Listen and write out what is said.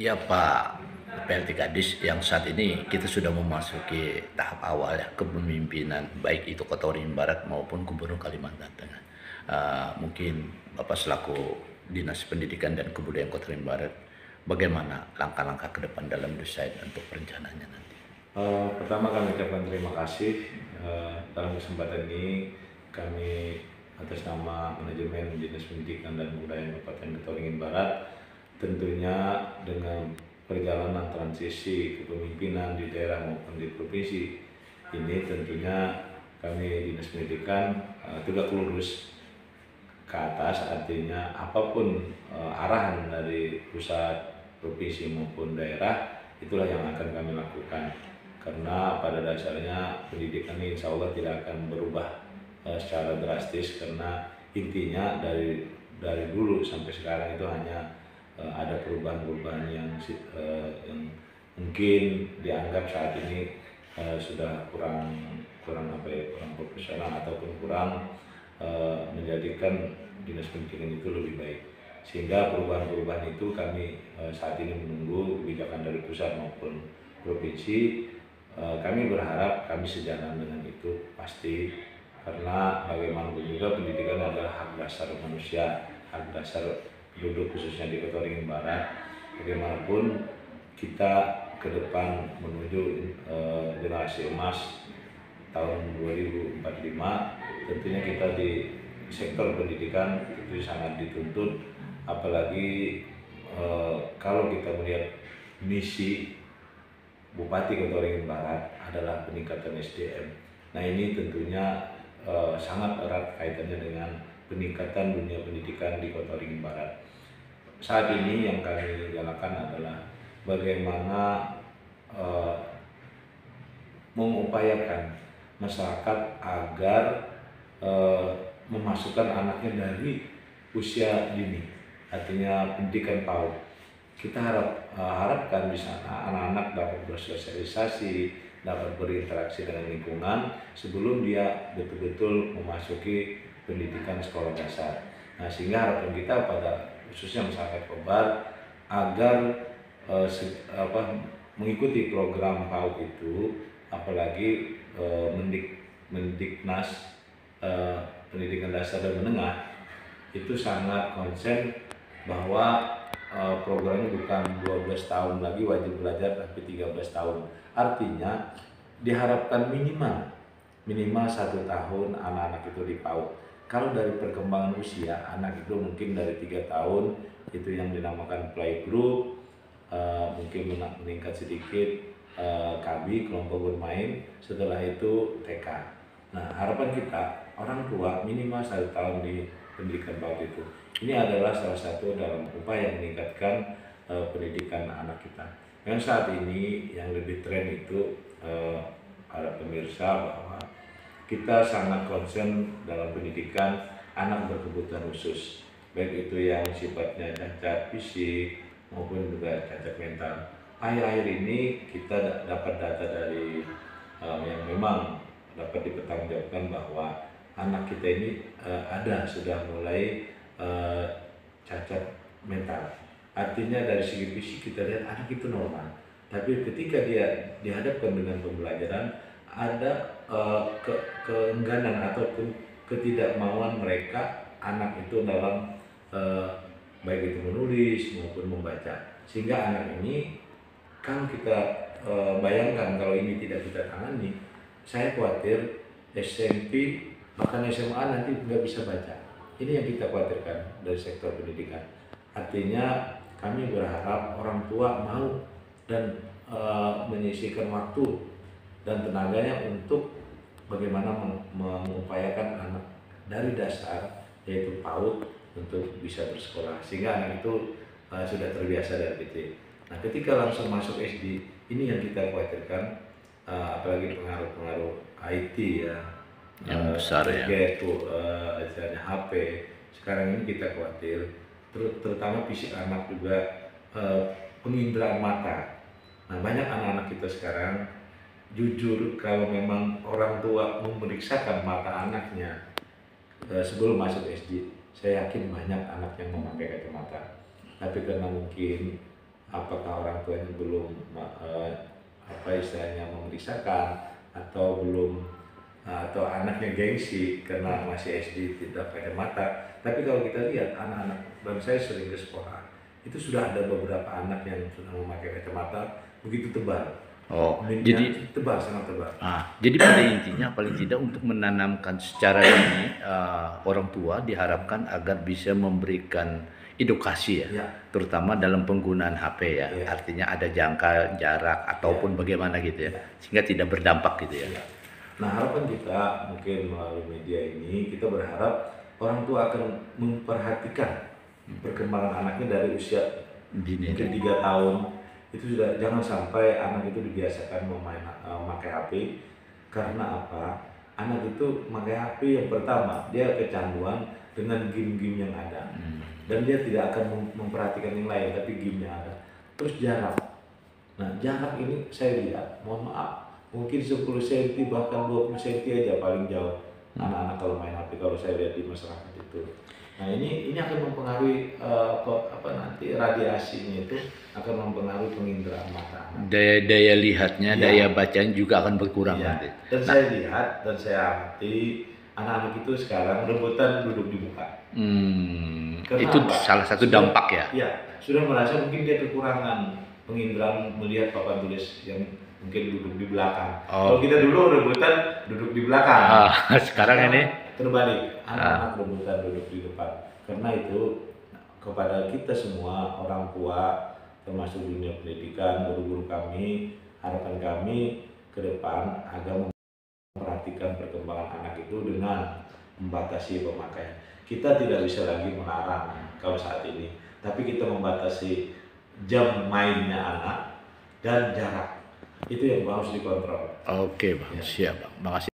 Ya Pak PLT Kadis, yang saat ini kita sudah memasuki tahap awal ya kepemimpinan baik itu Kota Waringin Barat maupun Gubernur Kalimantan Tengah. Mungkin Bapak selaku Dinas Pendidikan dan Kebudayaan Kota Waringin Barat, bagaimana langkah-langkah ke depan dalam desain untuk perencanaannya nanti? Pertama kami ucapkan terima kasih dalam kesempatan ini kami atas nama manajemen Dinas Pendidikan dan Kebudayaan Kabupaten Kota Waringin Barat tentunya dengan perjalanan transisi kepemimpinan di daerah maupun di provinsi ini tentunya kami Dinas Pendidikan tegak lurus ke atas, artinya apapun arahan dari pusat, provinsi maupun daerah itulah yang akan kami lakukan, karena pada dasarnya pendidikan ini insya Allah tidak akan berubah secara drastis, karena intinya dari dulu sampai sekarang itu hanya ada perubahan-perubahan yang mungkin dianggap saat ini sudah kurang profesional ataupun kurang menjadikan dinas pendidikan itu lebih baik, sehingga perubahan-perubahan itu kami saat ini menunggu kebijakan dari pusat maupun provinsi. Kami berharap kami sejalan dengan itu pasti, karena bagaimanapun juga pendidikan adalah hak dasar manusia, hak dasar penduduk khususnya di Kota Waringin Barat. Bagaimanapun kita ke depan menuju generasi emas tahun 2045, tentunya kita di sektor pendidikan itu sangat dituntut, apalagi kalau kita melihat misi Bupati Kota Waringin Barat adalah peningkatan SDM. Nah ini tentunya sangat erat kaitannya dengan peningkatan dunia pendidikan di Kota Waringin Barat. Saat ini yang kami jalankan adalah bagaimana mengupayakan masyarakat agar memasukkan anaknya dari usia dini, artinya pendidikan PAUD. Kita harapkan di sana anak-anak dapat bersosialisasi, dapat berinteraksi dengan lingkungan sebelum dia betul-betul memasuki pendidikan sekolah dasar. Nah, sehingga harapan kita pada khususnya masyarakat Kobar agar mengikuti program PAUD itu, apalagi Mendiknas pendidikan dasar dan menengah itu sangat konsen bahwa programnya bukan 12 tahun lagi wajib belajar, tapi 13 tahun. Artinya diharapkan minimal 1 tahun anak-anak itu di PAUD. Kalau dari perkembangan usia anak itu mungkin dari 3 tahun itu yang dinamakan playgroup, mungkin meningkat sedikit KB, kelompok bermain, setelah itu TK. Nah, harapan kita orang tua minimal 1 tahun di pendidikan PAUD itu. Ini adalah salah satu dalam upaya meningkatkan pendidikan anak kita. Yang saat ini yang lebih tren itu para pemirsa, bahwa kita sangat concern dalam pendidikan anak berkebutuhan khusus, baik itu yang sifatnya cacat fisik maupun juga cacat mental. Akhir-akhir ini kita dapat data dari yang memang dapat dipertanggungjawabkan bahwa anak kita ini sudah mulai cacat mental. Artinya dari segi fisik kita lihat anak itu normal, tapi ketika dia dihadapkan dengan pembelajaran ada keengganan ataupun ketidakmauan mereka anak itu dalam baik itu menulis maupun membaca, sehingga anak ini kalau kita bayangkan kalau ini tidak kita tangani, saya khawatir SMP bahkan SMA nanti nggak bisa baca. Ini yang kita khawatirkan dari sektor pendidikan. Artinya kami berharap orang tua mau dan menyisihkan waktu dan tenaganya untuk bagaimana mengupayakan anak dari dasar yaitu PAUD untuk bisa bersekolah, sehingga anak itu sudah terbiasa dari kecil. Nah, ketika langsung masuk SD, ini yang kita khawatirkan, apalagi pengaruh-pengaruh IT ya, Yang besar ya. gadget, HP. Sekarang ini kita khawatir, terutama fisik anak juga, penginderaan mata. Nah, banyak anak-anak kita sekarang, jujur kalau memang orang tua memeriksakan mata anaknya sebelum masuk SD, saya yakin banyak anak yang memakai kacamata. Tapi karena mungkin apakah orang tuanya belum apa istilahnya memeriksakan atau belum atau anaknya gengsi karena masih SD tidak pakai mata. Tapi kalau kita lihat anak-anak, dan saya sering ke sekolah, itu sudah ada beberapa anak yang sudah memakai kacamata begitu tebal. Oh, Minnya jadi tebal, sangat tebal. jadi pada intinya paling tidak untuk menanamkan secara ini orang tua diharapkan agar bisa memberikan edukasi ya, Ya. terutama dalam penggunaan HP ya. Ya. Artinya ada jangka, jarak ataupun bagaimana gitu ya, sehingga tidak berdampak gitu ya. Ya. Nah, harapan kita mungkin melalui media ini, kita berharap orang tua akan memperhatikan perkembangan anaknya dari usia Dini. mungkin 3 tahun. Itu sudah, jangan sampai anak itu dibiasakan memakai HP. Karena apa? Anak itu memakai HP, yang pertama dia kecanduan dengan game-game yang ada, dan dia tidak akan memperhatikan yang lain, tapi gamenya ada. Terus jarak. Nah, jarak ini saya lihat, mohon maaf, mungkin 10 cm bahkan 20 cm aja paling jauh anak-anak kalau main HP, kalau saya lihat di masyarakat itu. Nah, ini akan mempengaruhi nanti radiasinya itu akan mempengaruhi penginderaan mata anak. Daya lihatnya, Ya. daya bacanya juga akan berkurang Ya. nanti. Dan saya lihat dan saya amati anak-anak itu sekarang rebutan duduk di muka. Karena Itu apa? salah satu dampak ya. Ya, sudah merasa mungkin dia kekurangan penginderaan melihat papan tulis yang mungkin duduk di belakang. Oh. Kalau kita dulu rebutan duduk di belakang. Sekarang ini terbalik, anak-anak rebutan duduk di depan. Karena itu kepada kita semua orang tua, termasuk dunia pendidikan, guru-guru kami, harapan kami ke depan agar memperhatikan perkembangan anak itu dengan membatasi pemakaian. Kita tidak bisa lagi melarang kalau saat ini, tapi kita membatasi jam mainnya anak dan jarak. Itu yang harus dikontrol. oke Bang, siap Bang. Makasih.